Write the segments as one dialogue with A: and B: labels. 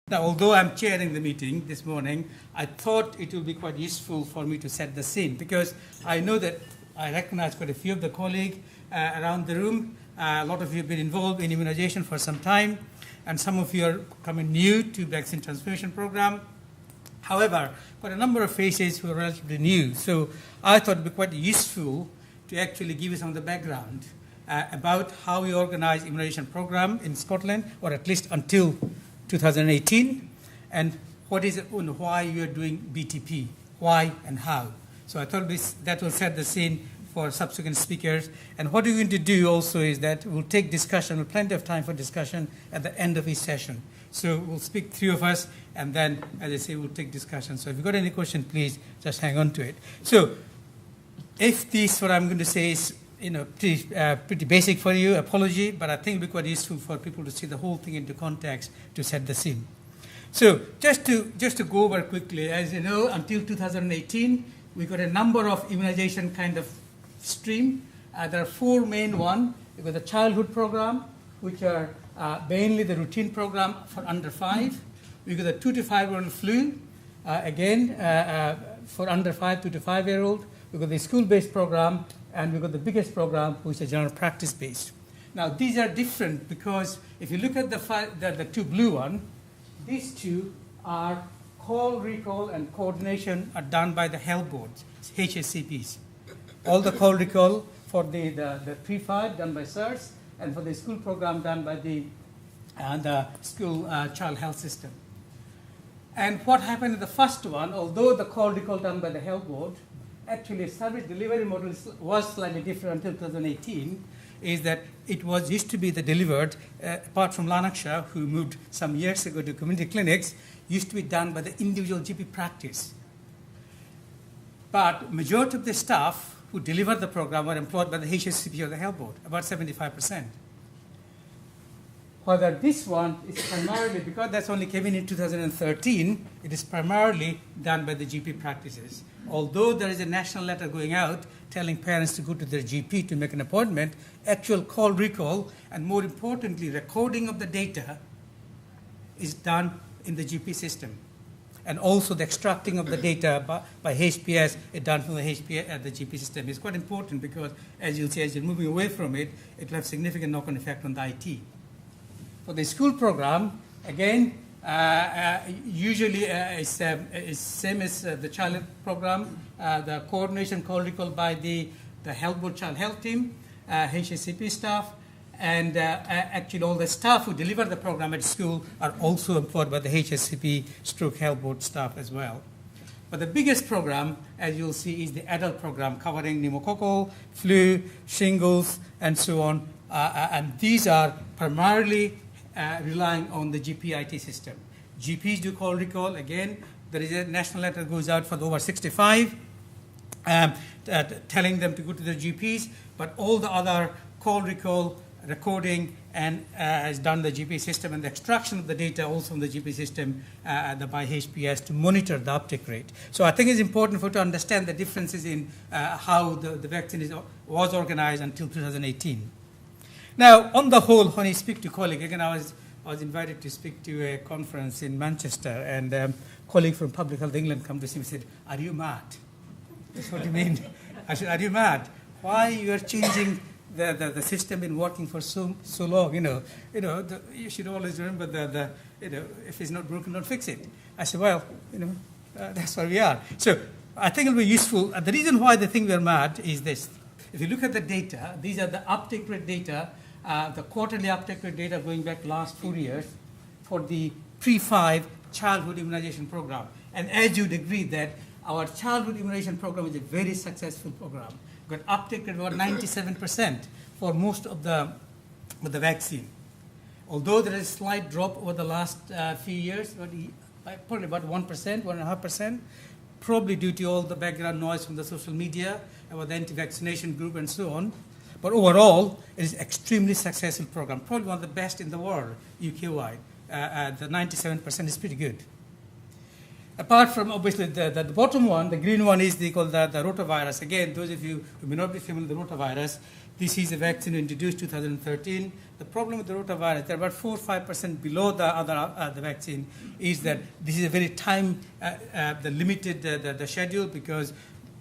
A: Now, although I'm chairing the meeting this morning, I thought it would be quite useful for me to set the scene because I know that I recognize quite a few of the colleagues around the room. A lot of you have been involved in immunization for some time, and some of you are coming new to vaccine transmission program. However, quite a number of faces who are relatively new. So I thought it would be quite useful to actually give you some of the background about how we organize immunization program in Scotland, or at least until 2018, and what is it and why you are doing BTP, why and how. So I thought that will set the scene for subsequent speakers. And what we're going to do also is that we'll take discussion, with plenty of time for discussion at the end of each session. So we'll speak, three of us, and then, as I say, we'll take discussion. So if you've got any question, please just hang on to it. So if this, what I'm going to say is pretty basic for you, apology, but I think it'll be quite useful for people to see the whole thing into context to set the scene. So just to go over quickly, as you know, until 2018, we got a number of immunization kind of stream. There are four main ones. We've got the childhood program, which are mainly the routine program for under 5. We've got the 2 to 5-year-old flu, for under 5, 2 to 5-year-old. We've got the school-based program, and we've got the biggest program, which is general practice-based. Now, these are different because if you look at the two blue ones, these two are call, recall, and coordination are done by the health boards, HSCPs. All the call, recall for the pre-5 done by SIRS, and for the school program done by the school child health system. And what happened in the first one, although the call, recall done by the health board, actually service delivery model was slightly different until 2018, is that it used to be the delivered, apart from Lanarkshire, who moved some years ago to community clinics, used to be done by the individual GP practice. But majority of the staff who delivered the program were employed by the HSCP or the health board, about 75%. Whether this one is primarily, because that's only came in 2013, it is primarily done by the GP practices. Although there is a national letter going out telling parents to go to their GP to make an appointment, actual call, recall, and more importantly, recording of the data is done in the GP system. And also the extracting of the data by HPS is done from the HPS, the GP system. It's quite important because, as you'll see, as you're moving away from it, it will have significant knock-on effect on the IT. For the school program, again, usually it's same as the child program. The coordination call, recall by the health board child health team, HSCP staff, and actually all the staff who deliver the program at school are also employed by the HSCP stroke health board staff as well. But the biggest program, as you'll see, is the adult program covering pneumococcal, flu, shingles, and so on. And these are primarily relying on the GP IT system. GPs do call, recall. Again, there is a national letter that goes out for the over 65, telling them to go to their GPs, but all the other call, recall, recording, and is done in the GP system, and the extraction of the data also in the GP system by HPS to monitor the uptake rate. So I think it's important for you to understand the differences in how the vaccine was organized until 2018. Now, on the whole, when I speak to colleagues, again, I was invited to speak to a conference in Manchester, and a colleague from Public Health England came to see me and said, "Are you mad?" That's what you mean. I said, "Are you mad? Why you are changing the system been working for so long? You should always remember if it's not broken, don't fix it." I said, "Well, that's where we are." So I think it'll be useful. The reason why they think we're mad is this. If you look at the data, these are the uptake rate data, the quarterly uptake rate data going back last 4 years for the pre-5 childhood immunization program. And as you'd agree that our childhood immunization program is a very successful program. Got uptake rate about 97% for most of the vaccine. Although there is a slight drop over the last few years, probably about 1%, 1.5%, probably due to all the background noise from the social media about the anti-vaccination group and so on. But overall, it is an extremely successful program, probably one of the best in the world, UK-wide. The 97% is pretty good. Apart from, obviously, the bottom one, the green one is called the rotavirus. Again, those of you who may not be familiar with the rotavirus, This is a vaccine introduced 2013. The problem with the rotavirus, they're about 4 or 5% below the other the vaccine, is that this is a very time the limited the schedule, because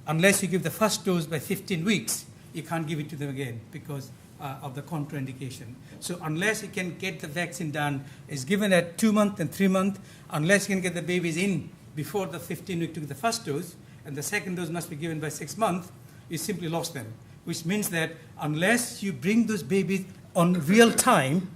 A: unless you give the first dose by 15 weeks, you can't give it to them again because of the contraindication. So unless you can get the vaccine done, it's given at 2 months and 3 months. Unless you can get the babies in before the 15 week to the first dose, and the second dose must be given by 6 months, you simply lost them. Which means that unless you bring those babies on real time,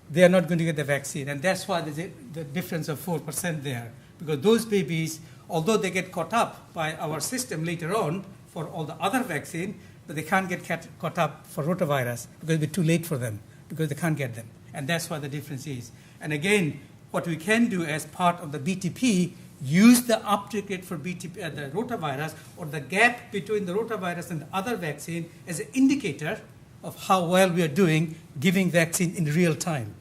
A: they are not going to get the vaccine. And that's why there's the difference of 4% there. Because those babies, although they get caught up by our system later on for all the other vaccine, but they can't get caught up for rotavirus because it'll be too late for them, because they can't get them. And that's why the difference is. And again, what we can do as part of the BTP, use the uptake rate for BTP, the rotavirus, or the gap between the rotavirus and the other vaccine as an indicator of how well we are doing giving vaccine in real time.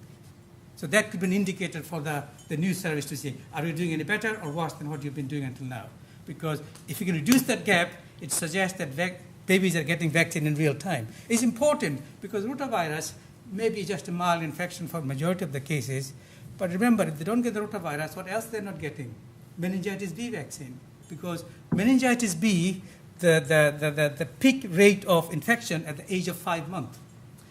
A: So that could be an indicator for the new service to see, are we doing any better or worse than what you've been doing until now? Because if you can reduce that gap, it suggests that babies are getting vaccine in real time. It's important because rotavirus may be just a mild infection for majority of the cases, but remember, if they don't get the rotavirus, what else they're not getting? Meningitis B vaccine, because meningitis B, the peak rate of infection at the age of 5 months.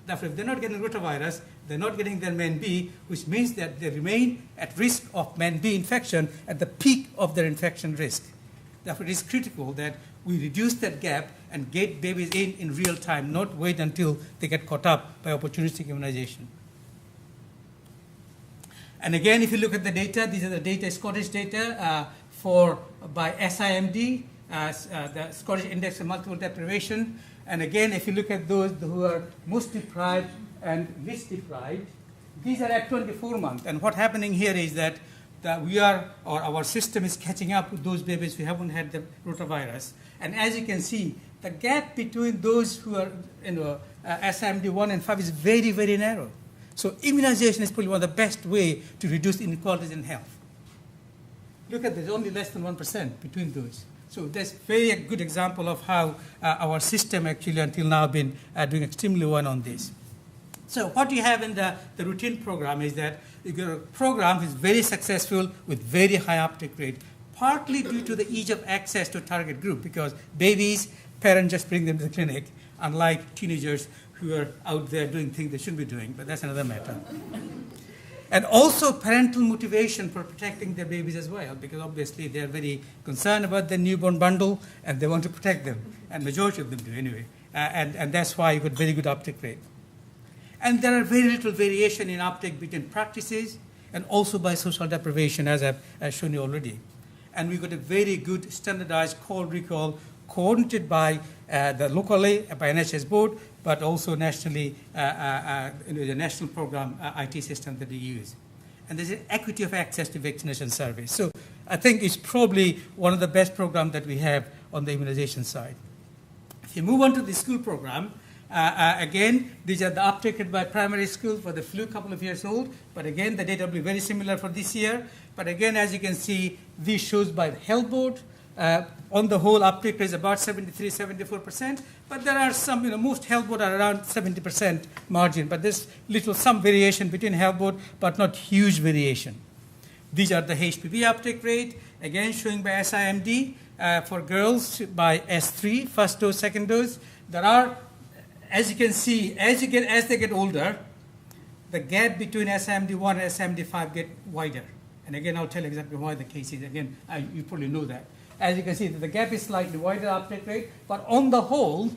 A: Therefore, if they're not getting rotavirus, they're not getting their Men B, which means that they remain at risk of Men B infection at the peak of their infection risk. Therefore, it is critical that we reduce that gap and get babies in real time, not wait until they get caught up by opportunistic immunization. And again, if you look at the data, these are the data, Scottish data by SIMD, the Scottish Index of Multiple Deprivation. And again, if you look at those who are most deprived and least deprived, these are at 24 months. And what's happening here is that our system is catching up with those babies who haven't had the rotavirus. And as you can see, the gap between those who are SIMD 1 and 5 is very, very narrow. So immunization is probably one of the best way to reduce inequalities in health. Look at this, only less than 1% between those. So that's very good example of how our system actually until now been doing extremely well on this. So what you have in the routine program is that you get a program is very successful with very high uptake rate, partly due to the ease of access to target group, because babies, parents just bring them to the clinic, unlike teenagers who are out there doing things they shouldn't be doing, but that's another matter. And also parental motivation for protecting their babies as well, because obviously they're very concerned about the newborn bundle and they want to protect them, and majority of them do anyway. And that's why you got very good uptake rate. And there are very little variation in uptake between practices and also by social deprivation, as I've shown you already. And we got a very good standardized call recall coordinated by the locally by NHS board, but also nationally the national program IT system that we use. And there's an equity of access to vaccination service. So I think it's probably one of the best programs that we have on the immunization side. If you move on to the school program, again, these are the uptake by primary school for the flu, couple of years old. But again, the data will be very similar for this year. But again, as you can see, this shows by the health board. On the whole, uptake is about 73, 74%. But there are some, most health board are around 70% margin. But there's some variation between health board, but not huge variation. These are the HPV uptake rate, again showing by SIMD for girls by S3, first dose, second dose. There are, as you can see, as they get older, the gap between SIMD1 and SIMD5 get wider. And again, I'll tell you exactly why the case is. Again, you probably know that. As you can see, the gap is slightly wider uptake rate, but on the whole,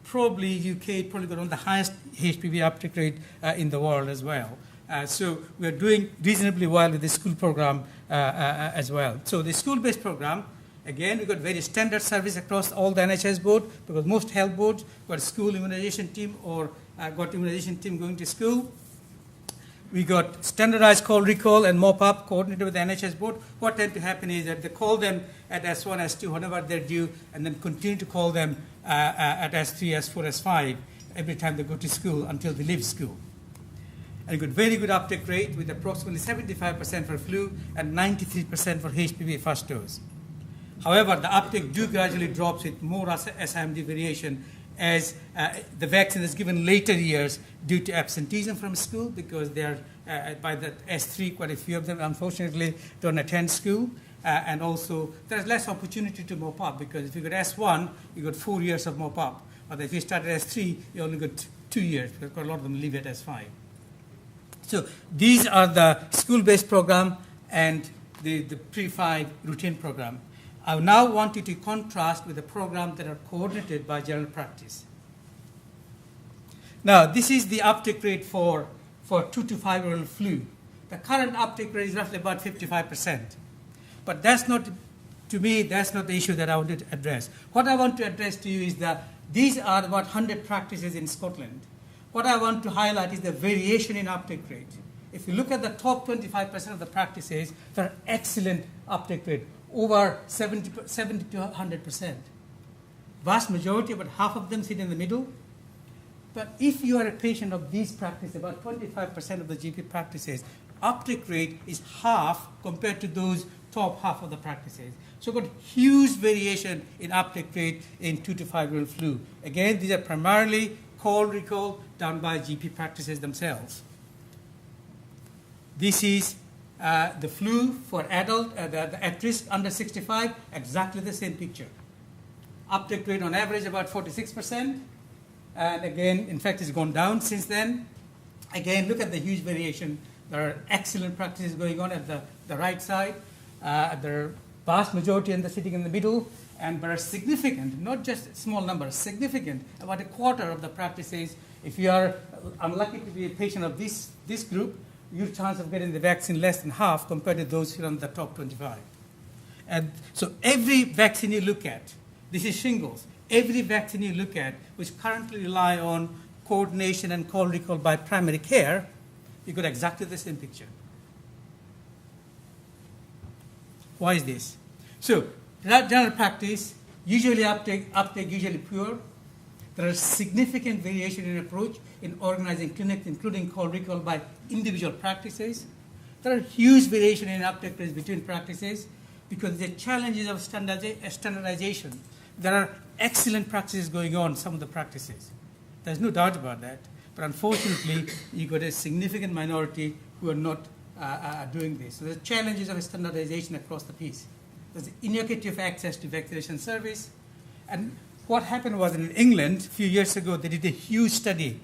A: probably UK probably got on the highest HPV uptake rate in the world as well. So we are doing reasonably well with the school program as well. So the school-based program, again, we got very standard service across all the NHS board, because most health boards got a school immunization team or got immunization team going to school. We got standardized call recall and mop-up coordinated with the NHS board. What tends to happen is that they call them at S1, S2, whenever they're due, and then continue to call them at S3, S4, S5 every time they go to school until they leave school. And we got very good uptake rate with approximately 75% for flu and 93% for HPV first dose. However, the uptake gradually drops with more SIMD variation as the vaccine is given later years due to absenteeism from school, because they are, by the S3, quite a few of them, unfortunately, don't attend school. And also, there's less opportunity to mop up, because if you got S1, you got 4 years of mop up. But if you start at S3, you only got 2 years, because a lot of them leave at S5. So these are the school-based program and the pre-5 routine program. I now want you to contrast with the programs that are coordinated by general practice. Now, this is the uptake rate for 2 to 5-year-old flu. The current uptake rate is roughly about 55%. But that's not, to me, that's not the issue that I want to address. What I want to address to you is that these are about 100 practices in Scotland. What I want to highlight is the variation in uptake rate. If you look at the top 25% of the practices, they're excellent uptake rate, over 70 to 100%. Vast majority, about half of them sit in the middle. But if you are a patient of these practices, about 25% of the GP practices, uptake rate is half compared to those top half of the practices. So got huge variation in uptake rate in 2 to 5-year-old flu. Again, these are primarily call recall done by GP practices themselves. This is the flu for adult, the at-risk under 65, exactly the same picture. Uptake rate on average about 46%. And again, in fact, it's gone down since then. Again, look at the huge variation. There are excellent practices going on at the right side. There are vast majority sitting in the middle. And there are significant, not just small numbers, significant, about a quarter of the practices. If you are unlucky to be a patient of this group, your chance of getting the vaccine less than half compared to those who are on the top 25. And so every vaccine you look at, this is shingles, every vaccine you look at, which currently rely on coordination and call recall by primary care, you got exactly the same picture. Why is this? So, general practice, usually uptake usually poor. There is significant variation in approach in organizing clinics, including call recall by individual practices. There are huge variation in uptake rates between practices because the challenges of standardization. There are excellent practices going on in some of the practices. There's no doubt about that. But unfortunately, you've got a significant minority who are not doing this. So the challenges of standardization across the piece. There's inequitable access to vaccination service. And what happened was in England, a few years ago, they did a huge study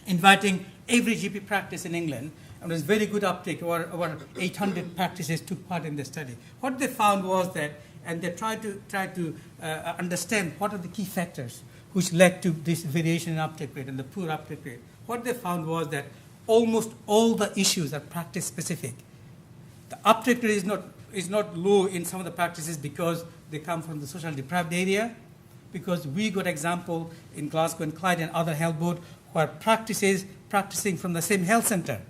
A: inviting every GP practice in England. And there was very good uptake. Over 800 practices took part in the study. What they found was that, and they tried to understand what are the key factors which led to this variation in uptake rate and the poor uptake rate. What they found was that almost all the issues are practice specific. The uptake rate is not low in some of the practices because they come from the social deprived area, because we got example in Glasgow and Clyde and other health board where practices practicing from the same health center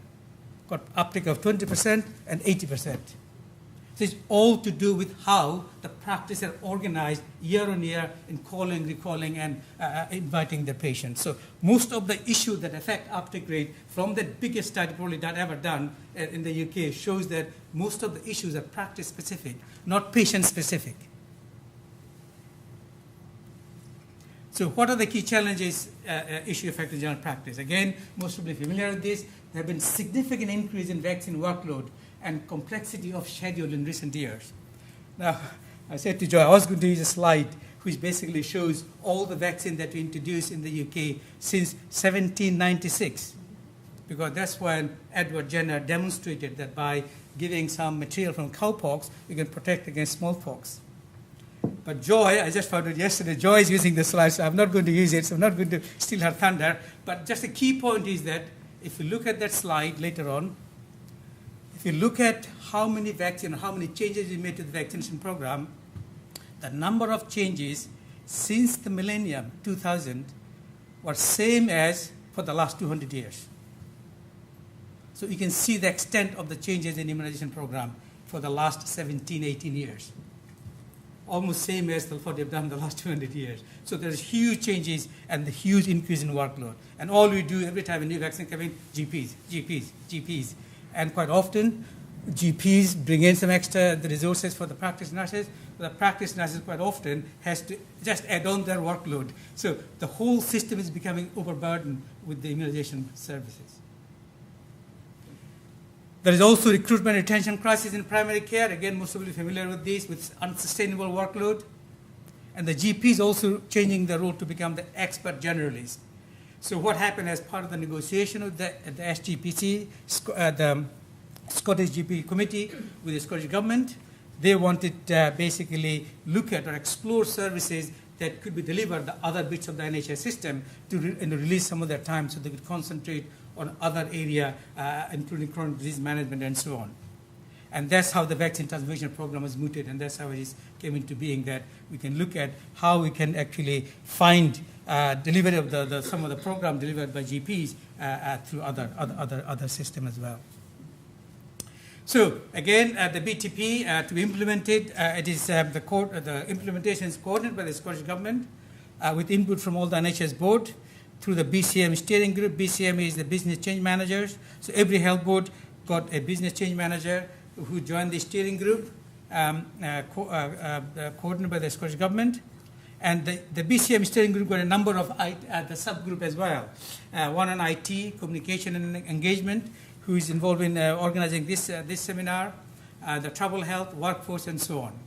A: got uptake of 20% and 80%. So it's all to do with how the practices are organized year on year in calling, recalling, and inviting the patients. So most of the issues that affect uptake rate from the biggest study probably that ever done in the UK shows that most of the issues are practice specific, not patient specific. So what are the key challenges issue affecting general practice? Again, most of you are familiar with this. There have been significant increase in vaccine workload and complexity of schedule in recent years. Now, I said to Joy, I was going to use a slide which basically shows all the vaccine that we introduced in the UK since 1796, because that's when Edward Jenner demonstrated that by giving some material from cowpox, you can protect against smallpox. But Joy, I just found it yesterday, Joy is using the slide, so I'm not going to use it, so I'm not going to steal her thunder. But just a key point is that if you look at that slide later on, if you look at how many vaccines, how many changes we made to the vaccination program, the number of changes since the millennium, 2000, were same as for the last 200 years. So you can see the extent of the changes in immunization program for the last 17, 18 years. Almost same as what they've done the last 200 years. So there's huge changes and the huge increase in workload. And all we do every time a new vaccine comes in, GPs. And quite often, GPs bring in some extra resources for the practice nurses. The practice nurses quite often has to just add on their workload. So the whole system is becoming overburdened with the immunization services. There is also recruitment and retention crisis in primary care. Again, most of you are familiar with this, with unsustainable workload. And the GP is also changing their role to become the expert generalist. So what happened as part of the negotiation with the SGPC, the Scottish GP Committee with the Scottish Government, they wanted to basically look at or explore services that could be delivered the other bits of the NHS system to release some of their time so they could concentrate on other area, including chronic disease management and so on. And that's how the vaccine transmission program was mooted, and that's how it came into being, that we can look at how we can actually find delivery of some of the program delivered by GPs through other system as well. So again, the BTP to be implemented, it is the implementation is coordinated by the Scottish Government with input from all the NHS board through the BCM steering group. BCM is the business change managers. So every health board got a business change manager who joined the steering group, coordinated by the Scottish Government. And the BCM steering group got a number of the subgroup as well. One on IT, communication and engagement, who is involved in organizing this seminar, the travel health, workforce, and so on.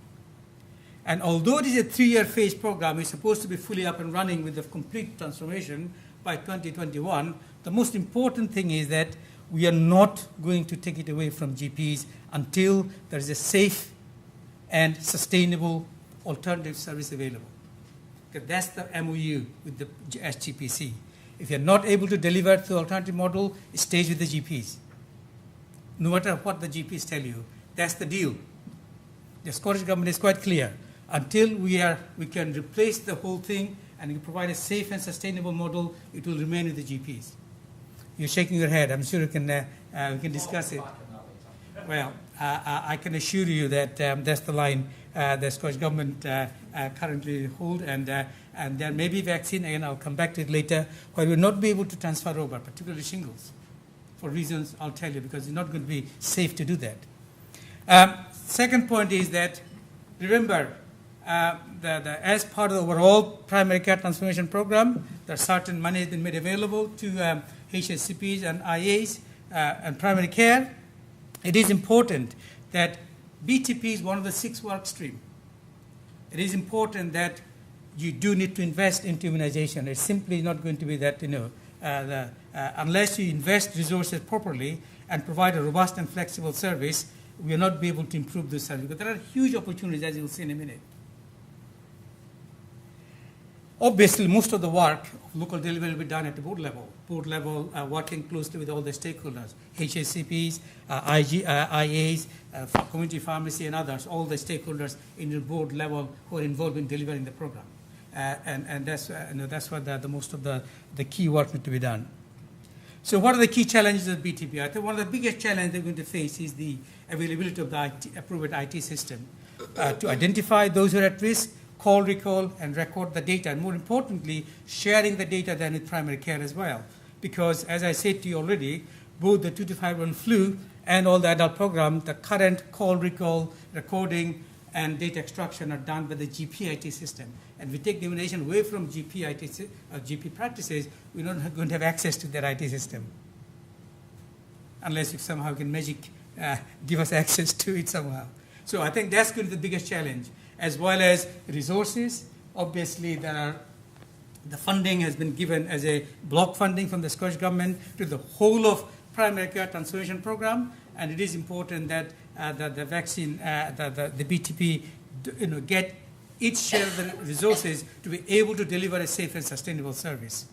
A: And although it is a 3-year phase program, it's supposed to be fully up and running with the complete transformation by 2021, the most important thing is that we are not going to take it away from GPs until there is a safe and sustainable alternative service available. Because that's the MOU with the SGPC. If you're not able to deliver the alternative model, it stays with the GPs. No matter what the GPs tell you, that's the deal. The Scottish Government is quite clear. Until we can replace the whole thing and provide a safe and sustainable model, it will remain with the GPs. You're shaking your head. I'm sure we can discuss it. Well, I can assure you that that's the line the Scottish Government currently hold, and there may be vaccine, and I'll come back to it later, where we'll not be able to transfer over, particularly shingles, for reasons I'll tell you, because it's not going to be safe to do that. Second point is that, remember, as part of the overall primary care transformation program, there are certain money has been made available to HSCPs and IAs and primary care. It is important that BTP is one of the 6 work streams. It is important that you do need to invest into immunization. It's simply not going to be that, unless you invest resources properly and provide a robust and flexible service, we will not be able to improve the service. But there are huge opportunities, as you'll see in a minute. Obviously, most of the work of local delivery will be done at the board level. Board level, working closely with all the stakeholders, HSCPs, IAs, community pharmacy, and others, all the stakeholders in the board level who are involved in delivering the program. And that's what the most of the key work need to be done. So what are the key challenges of BTP? I think one of the biggest challenges they're going to face is the availability of the approved IT system to identify those who are at risk, call, recall, and record the data, and more importantly, sharing the data then with primary care as well. Because, as I said to you already, both the 2 to 5-year-old flu and all the adult program, the current call, recall, recording, and data extraction are done by the GP IT system. And we take the immunization away from GP practices, we're not going to have access to their IT system. Unless you somehow can magic give us access to it somehow. So I think that's going to be the biggest challenge, as well as resources. Obviously, the funding has been given as a block funding from the Scottish Government to the whole of primary care transformation program, and it is important that the vaccine, the BTP, get its share of the resources to be able to deliver a safe and sustainable service.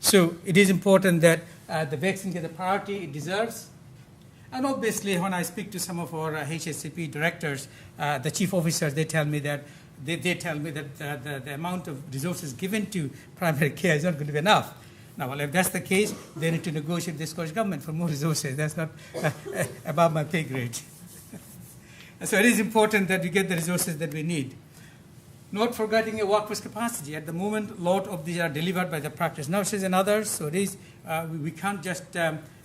A: So it is important that the vaccine gets the priority it deserves. And obviously, when I speak to some of our HSCP directors, the chief officers, they tell me that the amount of resources given to primary care is not going to be enough. Now, well, if that's the case, they need to negotiate with the Scottish Government for more resources. That's not above my pay grade. So it is important that we get the resources that we need. Not forgetting a workforce capacity. At the moment, a lot of these are delivered by the practice nurses and others. So we can't just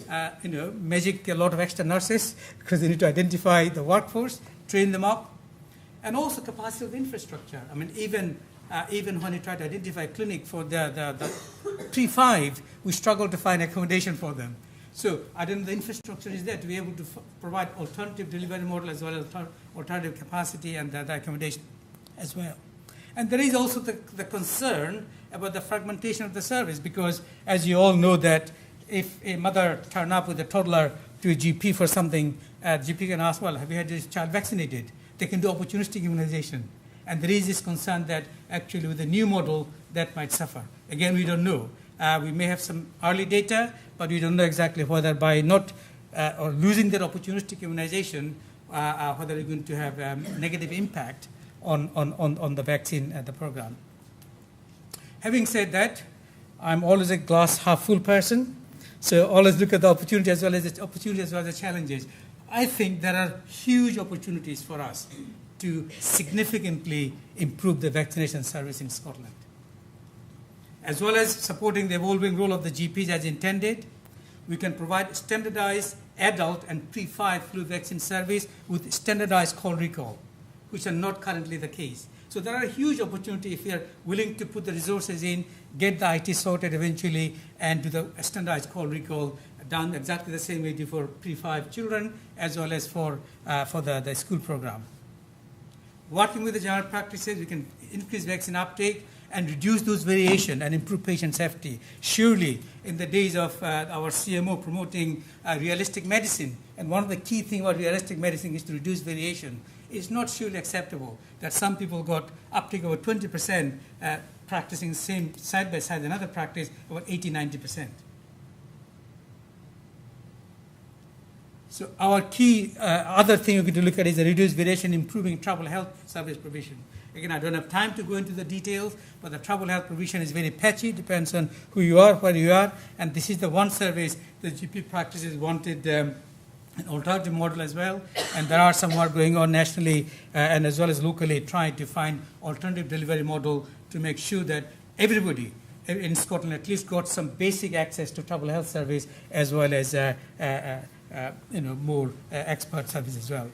A: magic a lot of extra nurses, because they need to identify the workforce, train them up, and also capacity of the infrastructure. I mean, even when you try to identify a clinic for the pre-5, we struggle to find accommodation for them. So I don't know, the infrastructure is there to be able to provide alternative delivery model as well as alternative capacity and the accommodation as well. And there is also the concern about the fragmentation of the service, because as you all know that if a mother turns up with a toddler to a GP for something, GP can ask, well, have you had this child vaccinated? They can do opportunistic immunization. And there is this concern that actually with the new model, that might suffer. Again, we don't know. We may have some early data, but we don't know exactly whether by not or losing that opportunistic immunization, whether it's going to have a negative impact on the vaccine the program. Having said that, I'm always a glass half full person, so always look at the opportunity as well as the challenges. I think there are huge opportunities for us to significantly improve the vaccination service in Scotland, as well as supporting the evolving role of the GPs as intended. We can provide standardized adult and pre-5 flu vaccine service with standardized call recall, which are not currently the case. So there are a huge opportunity if we are willing to put the resources in, get the IT sorted eventually, and do the standardized call recall done exactly the same way we do for pre-5 children as well as for the school program. Working with the general practices, we can increase vaccine uptake and reduce those variation and improve patient safety. Surely, in the days of our CMO promoting realistic medicine, and one of the key things about realistic medicine is to reduce variation, it's not surely acceptable that some people got uptake over 20% practicing same side by side another practice about 80-90%. So our key other thing we're going to look at is the reduced variation, improving travel health service provision. Again, I don't have time to go into the details, but the travel health provision is very patchy, depends on who you are, where you are, and this is the one service the GP practices wanted an alternative model as well, and there are some work going on nationally and as well as locally trying to find alternative delivery model to make sure that everybody in Scotland at least got some basic access to travel health service as well as more expert service as well.